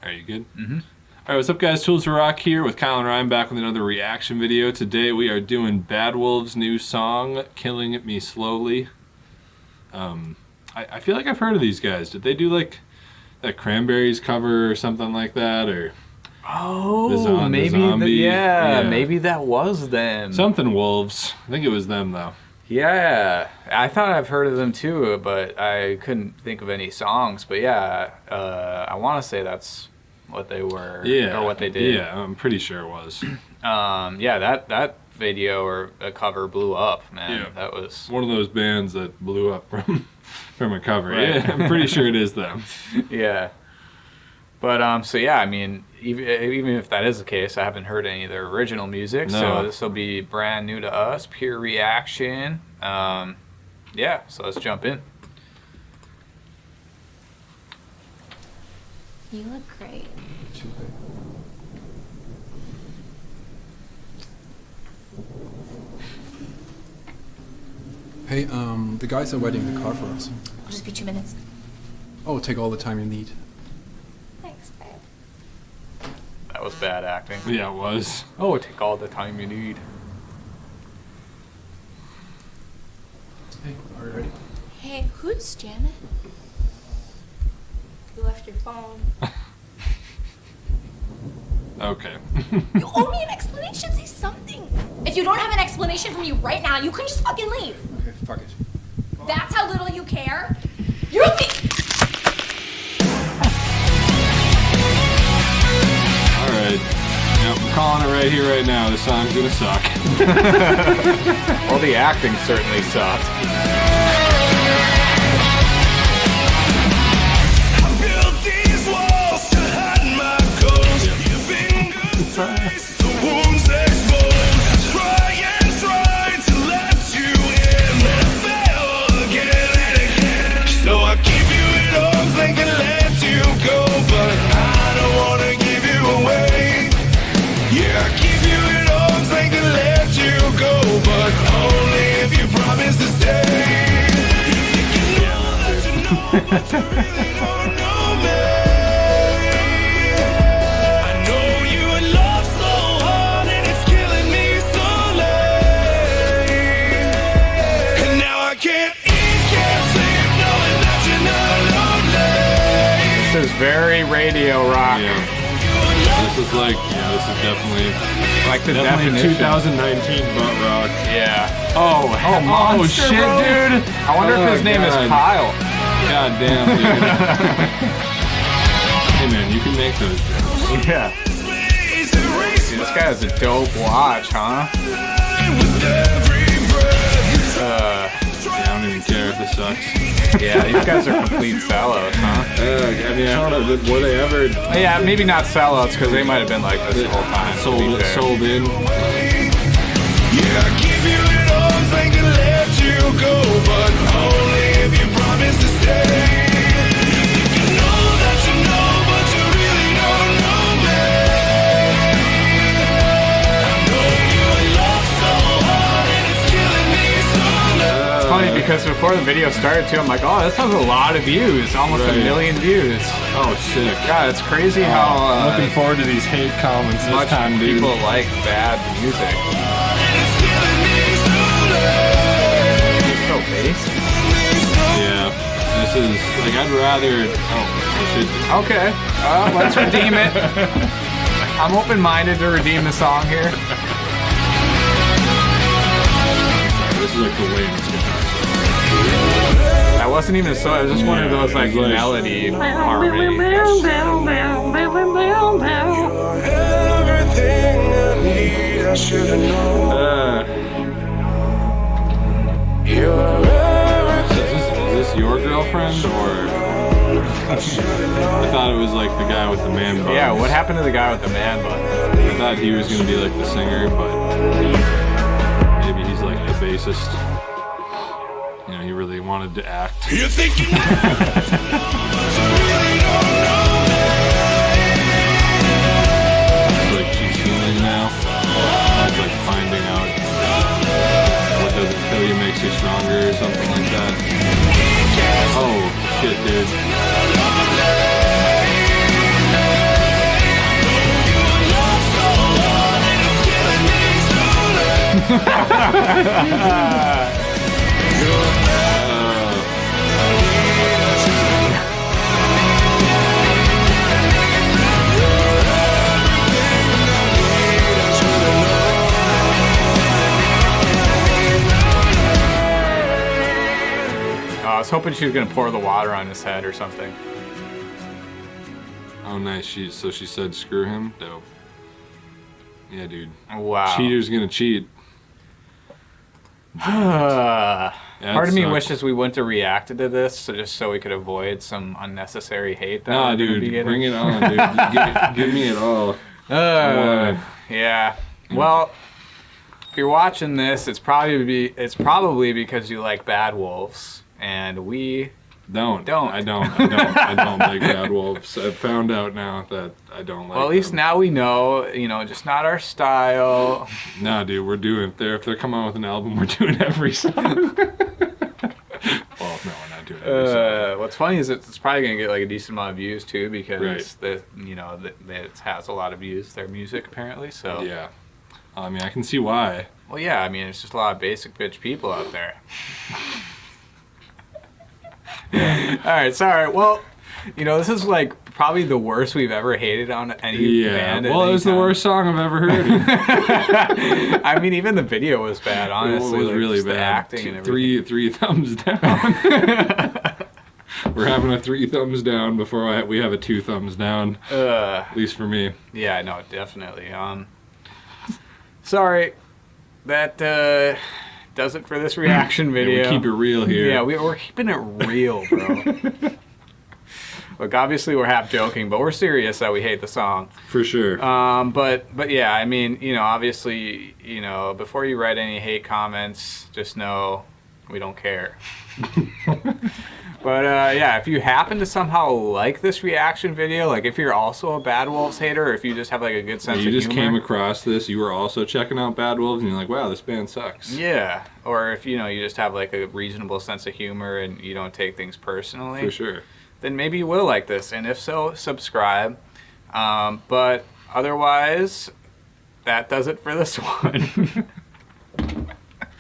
Are you good? Mm-hmm. All right, what's up, guys? Tools to Rock here with Kyle and Ryan back with another reaction video. Today we are doing Bad Wolves' new song, Killing Me Slowly. I feel like I've heard of these guys. Did they do like that Cranberries cover or something like that? Or maybe that was them. Something Wolves. I think it was them though. Yeah, I thought I've heard of them too, but I couldn't think of any songs. But yeah, I want to say that's what they were, or what they did. Yeah, I'm pretty sure it was. Yeah, that video or a cover blew up, man. Yeah. That was one of those bands that blew up from a cover. Right. Yeah, I'm pretty sure it is them. Yeah. But so yeah, I mean, even if that is the case, I haven't heard any of their original music, so this will be brand new to us, pure reaction. Yeah, so let's jump in. You look great. Hey, the guys are waiting the car for us. I'll just be 2 minutes. Oh, take all the time you need. Thanks, babe. That was bad acting. Yeah, it was. Oh, take all the time you need. Hey, are you ready? Hey, who's Janet? You left your phone. Okay. You owe me an explanation. Say something. If you don't have an explanation for me right now, you can just fucking leave. Okay, fuck it. That's how little you care? You think... Alright. Yep, I'm calling it right here, right now. This song's gonna suck. Well, the acting certainly sucked. This is very radio rock. Yeah. This is like, this is definitely Like the definitely definition. 2019 butt rock. Yeah. Oh Monster, shit, bro. dude! I wonder if his name is Kyle. God damn, dude. Hey man, you can make those jokes. Yeah. Dude, this guy has a dope watch, huh? Yeah, I don't even care if this sucks. Yeah, these guys are complete sellouts, huh? I mean, I don't know, were they ever Yeah, maybe not sellouts, because they might have been like this the whole time. sold in? Yeah, I give you it all, thinking let you go, but only if you promise to stay. You know that you know, but you really don't know me. I know you love so hard, and it's killing me slowly. It's funny because before the video started too, I'm like, oh, this has a lot of views, almost Right. a million views. Oh, sick. God, it's crazy how I'm looking forward to these hate comments this much time, dude. people like bad music. It's killing me slowly. It's so basic. Yeah, this is, like, I'd rather, I should, Okay, let's redeem it. I'm open-minded to redeem the song here. this is like the Wayne's guitar. That wasn't even so. It was just one of those like it was like- melody harmony. Everything I need, I should've known. You're everything. Is this your girlfriend, or? I thought it was like the guy with the man bun. Yeah, what happened to the guy with the man bun? I thought he was gonna be like the singer, but maybe he's like the bassist. You know, he really wanted to act. You think you know, but you really don't know me. It's like she's healing now. It's like finding out what doesn't kill you makes you stronger or something like that. Oh shit, dude. I was hoping she was gonna pour the water on his head or something. Oh, nice. So she said, "Screw him." Dope. Yeah, dude. Wow. Cheater's gonna cheat. Part of me sucked. wishes we wouldn't have reacted to this, just so we could avoid some unnecessary hate. That Nah, we're gonna be dude. getting. Bring it on, dude. give me it all. Yeah. Well, if you're watching this, it's probably because you like Bad Wolves, and we Don't. Don't. I don't like Bad Wolves. I've found out now that I don't like Well, at least them. now we know, just not our style. Nah, dude, we're doing if they're coming out with an album, we're doing every song. Well, no, we're not doing every song. What's funny is it's probably gonna get like a decent amount of views too, because Right. it has a lot of views. Their music apparently. So Yeah. I mean, I can see why. well, yeah. I mean, it's just a lot of basic bitch people out there. All right, sorry. Well, this is like probably the worst we've ever hated on any band. Well, it was the worst song I've ever heard. I mean, even the video was bad. Honestly, It was like, really just the bad. acting and everything. Three thumbs down. We're having a 3 thumbs down before we have a 2 thumbs down. At least for me. Yeah, no, definitely. Sorry, that does it for this reaction video. We keep it real here. Yeah, we're keeping it real, bro. Look, obviously we're half joking, but we're serious that we hate the song. For sure. But yeah, I mean, obviously, before you write any hate comments, just know we don't care. But yeah, if you happen to somehow like this reaction video, like if you're also a Bad Wolves hater, or if you just have like a good sense you of just humor, came across this, you were also checking out Bad Wolves, and you're like, wow, this band sucks. yeah, or if you just have like a reasonable sense of humor and you don't take things personally, For sure. then maybe you will like this, and if so, subscribe. But otherwise, that does it for this one.